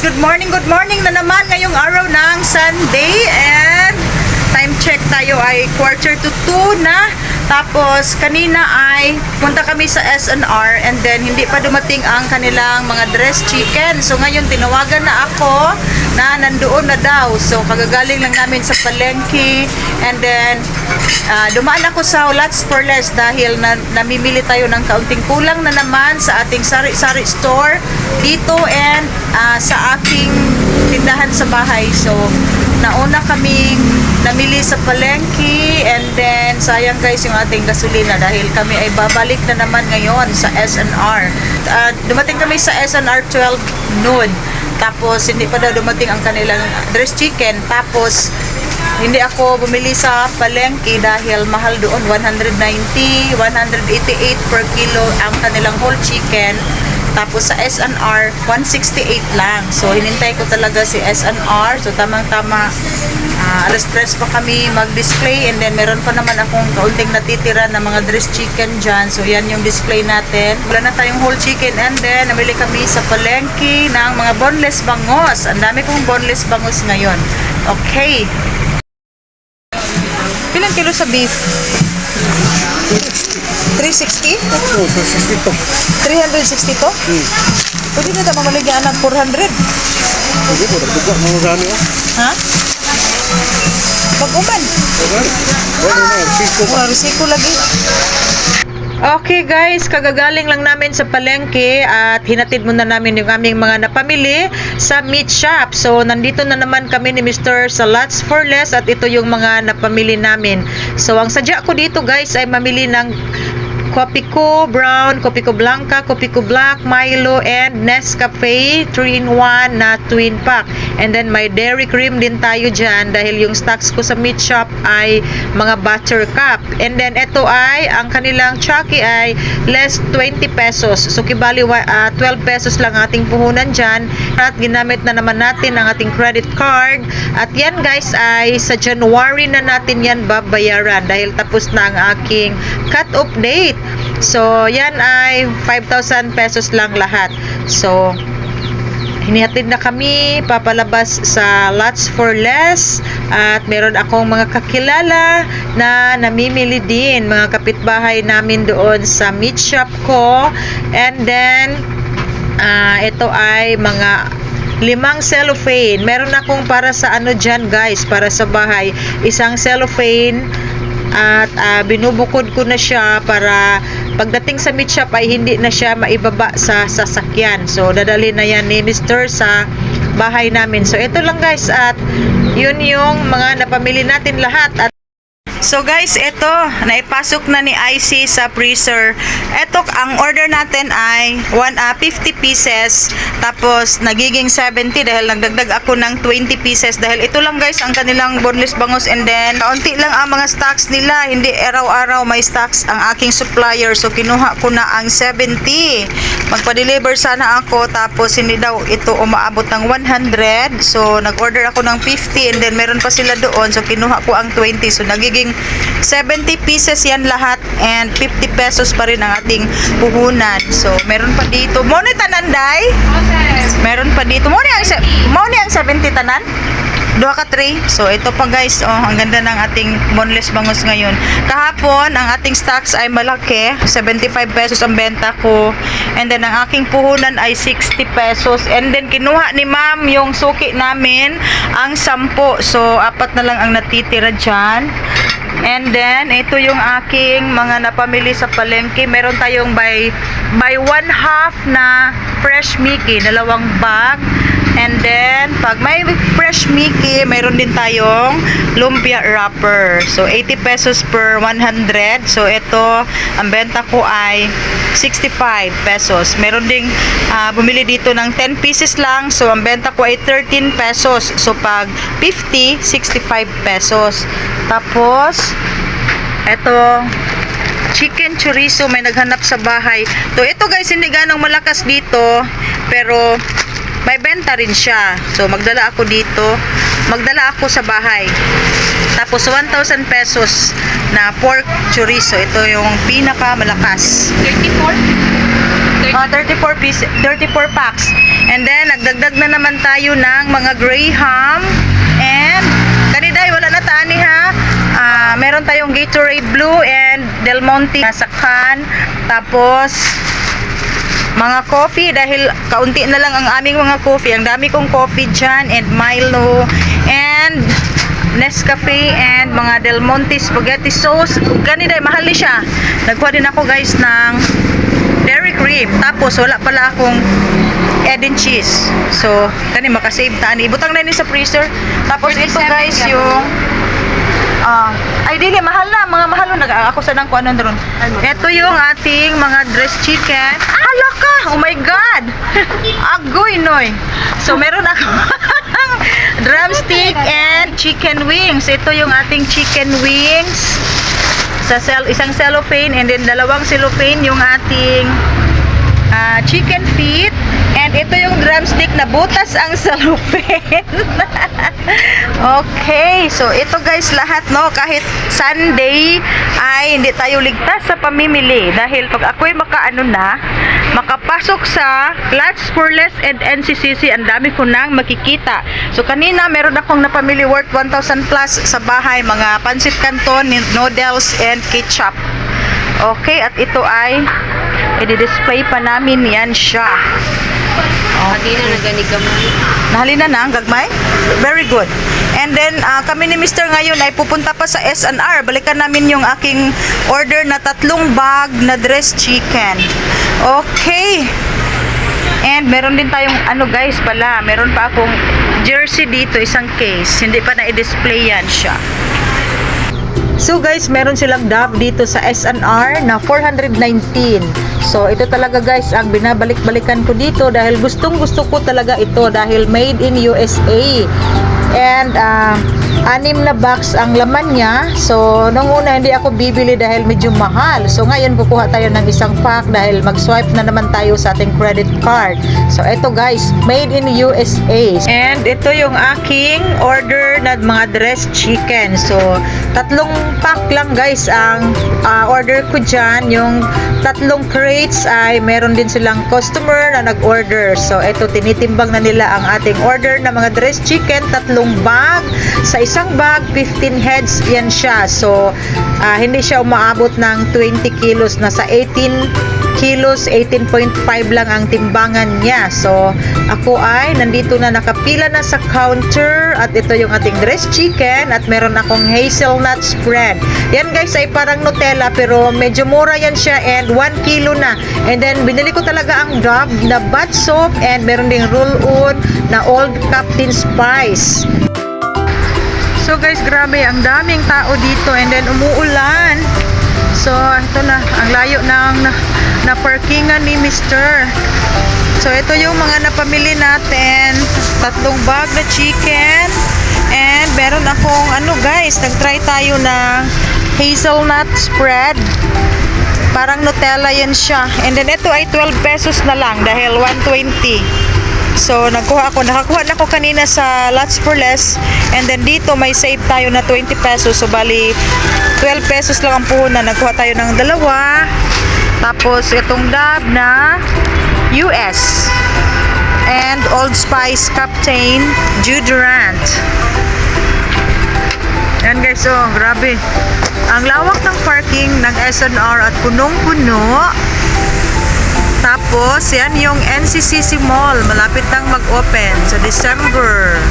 good morning na naman ngayong araw ng Sunday, and time check tayo ay 1:45 na. Tapos kanina ay punta kami sa SNR, and then hindi pa dumating ang kanilang mga dressed chicken. So ngayon tinawagan na ako na nandoon na daw. So kagagaling lang namin sa palengke, and then dumaan ako sa Lots for Less dahil namimili tayo ng kaunting kulang na naman sa ating sari-sari store dito and sa aking tindahan sa bahay. So nauna kaming namili sa palengke, and then sayang guys yung ating gasolina dahil kami ay babalik na naman ngayon sa SNR. Dumating kami sa SNR 12 noon. Tapos hindi pa daw dumating ang kanilang dressed chicken. Tapos hindi ako bumili sa palengke dahil mahal doon, 190, 188 per kilo ang kanilang whole chicken. Tapos sa SNR 168 lang. So hinintay ko talaga si SNR. So tamang-tama alas 3 pa kami mag-display, and then meron pa naman akong kaunting natitira na mga dressed chicken dyan. So yan yung display natin. Wala na tayong whole chicken, and then namili kami sa palengke ng mga boneless bangus. Ang dami kong boneless bangus ngayon. Okay. Ilang kilo sa beef? 360? Oo, 360 to. 360 to? Pwede na tayo mamaligyan ng 400. Hindi po, nagduga mga gani o. Ha? Pag-uman. Wala na, risiko pa. Risiko lagi. Okay guys, kagagaling lang namin sa palengke at hinatid muna namin yung aming mga napamili sa meat shop. So nandito na naman kami ni Mr. sa Lots for Less at ito yung mga napamili namin. So ang sadya ko dito guys ay mamili ng Kopiko Brown, Kopiko Blanca, Kopiko Black, Milo, and Nescafe 3-in-1 na twin pack. And then may dairy cream din tayo dyan dahil yung stocks ko sa meat shop ay mga butter cup. And then ito ay, ang kanilang Chucky ay less 20 pesos. So kibali 12 pesos lang ating puhunan dyan. At ginamit na naman natin ang ating credit card. At yan guys ay sa January na natin yan babayaran dahil tapos na ang aking cut-off date. So yan ay 5,000 pesos lang lahat. So hinihatid na kami papalabas sa Lots for Less, at meron akong mga kakilala na namimili din, mga kapitbahay namin doon sa meat shop ko. And then ito ay mga 5 cellophane. Meron akong para sa ano dyan guys, para sa bahay, isang cellophane. At binubukod ko na siya para pagdating sa meat shop ay hindi na siya maibaba sa sasakyan. So dadali na yan ni Mr. sa bahay namin. So ito lang guys, at yun yung mga napamili natin lahat. At so guys, ito, naipasok na ni IC sa freezer. Ito, ang order natin ay 50 pieces. Tapos, nagiging 70 dahil nagdagdag ako ng 20 pieces. Dahil ito lang guys, ang kanilang boneless bangus. And then, kaunti lang ang mga stocks nila. Hindi araw-araw may stocks ang aking supplier. So, kinuha ko na ang 70. Magpa-deliver sana ako. Tapos, hindi daw ito umaabot ng 100. So, nag-order ako ng 50. And then, meron pa sila doon. So, kinuha ko ang 20. So, nagiging 70 pieces yan lahat, and 50 pesos pa rin ang ating puhunan. So, meron pa dito. Mo ni tananday? Meron pa dito. Mo ni ang 70 tanan? 2 ka 3. So, ito pa guys. Oh, ang ganda ng ating boneless bangus ngayon. Kahapon, ang ating stocks ay malaki. 75 pesos ang benta ko. And then, ang aking puhunan ay 60 pesos. And then, kinuha ni ma'am yung suki namin, ang 10. So, 4 na lang ang natitira dyan. And then, ito yung aking mga napamili sa palengke. Meron tayong by 1/2 na fresh Mickey, 2 bag. And then, pag may fresh Mickey, meron din tayong lumpia wrapper. So, 80 pesos per 100. So, ito, ang benta ko ay 65 pesos. Meron ding bumili dito ng 10 pieces lang. So, ang benta ko ay 13 pesos. So, pag 50, 65 pesos. Tapos, ito, chicken chorizo, may naghanap sa bahay. So, ito guys, hindi ganong malakas dito, pero may benta rin siya. So, magdala ako dito. Magdala ako sa bahay. Tapos, 1,000 pesos na pork chorizo. Ito yung pinaka malakas. 34? 34 packs. And then, nagdagdag na naman tayo ng mga Graham. And, kaniday, wala na taani ha. Meron tayong Gatorade Blue and Del Monte sa can. Tapos, mga coffee dahil kaunti na lang ang aming mga coffee. Ang dami kong coffee dyan and Milo and Nescafe and mga Del Monte spaghetti sauce. Ganito, mahal ni siya. Nagkuha din ako guys ng dairy cream. Tapos wala pala akong egg and cheese. So, kani makasave taan. Ibutang na ni sa freezer. Tapos ito guys yung ay dili mahal na, mga mahal na ako sa nang kuan doon. Ito yung ating mga dressed chicken. Hala ka! Oh my god. Agoy noy. So meron ako drumstick and chicken wings. Ito yung ating chicken wings. Sa isang cellophane and then dalawang cellophane yung ating chicken feet. And ito yung drumstick na butas ang cellophane. Okay, so ito guys lahat no, kahit Sunday ay hindi tayo ligtas sa pamimili dahil pag ako'y makapasok sa Lots for Less and NCCC, ang dami ko nang makikita. So kanina meron akong napamili worth 1,000 plus sa bahay, mga pancit canton, noodles and ketchup. Okay, at ito ay i-display pa namin yan siya. Halina na ganigamay. Nahalina na ang gagmay? Very good. And then, kami ni Mr. ngayon ay pupunta pa sa S&R. Balikan namin yung aking order na 3 bag na dressed chicken. Okay. And meron din tayong, guys pala, meron pa akong jersey dito, isang case. Hindi pa na-i-display yan siya. So guys, meron silang Dove dito sa S&R na 419. So ito talaga guys ang binabalik-balikan ko dito dahil gustong-gusto ko talaga ito dahil made in USA. And 6 na box ang laman niya. So nung una hindi ako bibili dahil medyo mahal. So ngayon kukuha tayo ng isang pack dahil mag-swipe na naman tayo sa ating credit card. So ito guys, made in USA. And ito yung aking order na mga dressed chicken. So 3 pack lang guys ang order ko dyan. Yung 3 crates ay meron din silang customer na nag-order. So ito tinitimbang na nila ang ating order na mga dressed chicken, 3 bag. Sa isang bag 15 heads yan siya. So hindi siya umaabot ng 20 kilos, nasa 18 kilos, 18.5 lang ang timbangan niya. So ako ay nandito na, nakapila na sa counter at ito yung ating dressed chicken at meron akong hazelnut spread. Yan guys ay parang Nutella pero medyo mura yan siya and 1 kilo na. And then binili ko talaga ang Dove na bath soap and meron ding roll-on na Old Captain Spice. So guys, grabe ang daming tao dito and then umuulan. So ito na, ang layo ng na-parkingan ni Mr. So ito yung mga napamili natin, 3 bag na chicken and meron akong guys, nag-try tayo ng hazelnut spread. Parang Nutella yan siya. And then ito ay 12 pesos na lang dahil 120. So nakakuha na ako kanina sa Lots for Less and then dito may save tayo na 20 pesos. So bali 12 pesos lang ang puhunan. Nagkuha tayo ng 2. Tapos itong Dove na US and Old Spice Captain Deodorant. Yan guys, oh grabe. Ang lawak ng parking ng S&R at punong-puno. Tapos yan yung NCCC Mall, malapit nang mag-open sa December.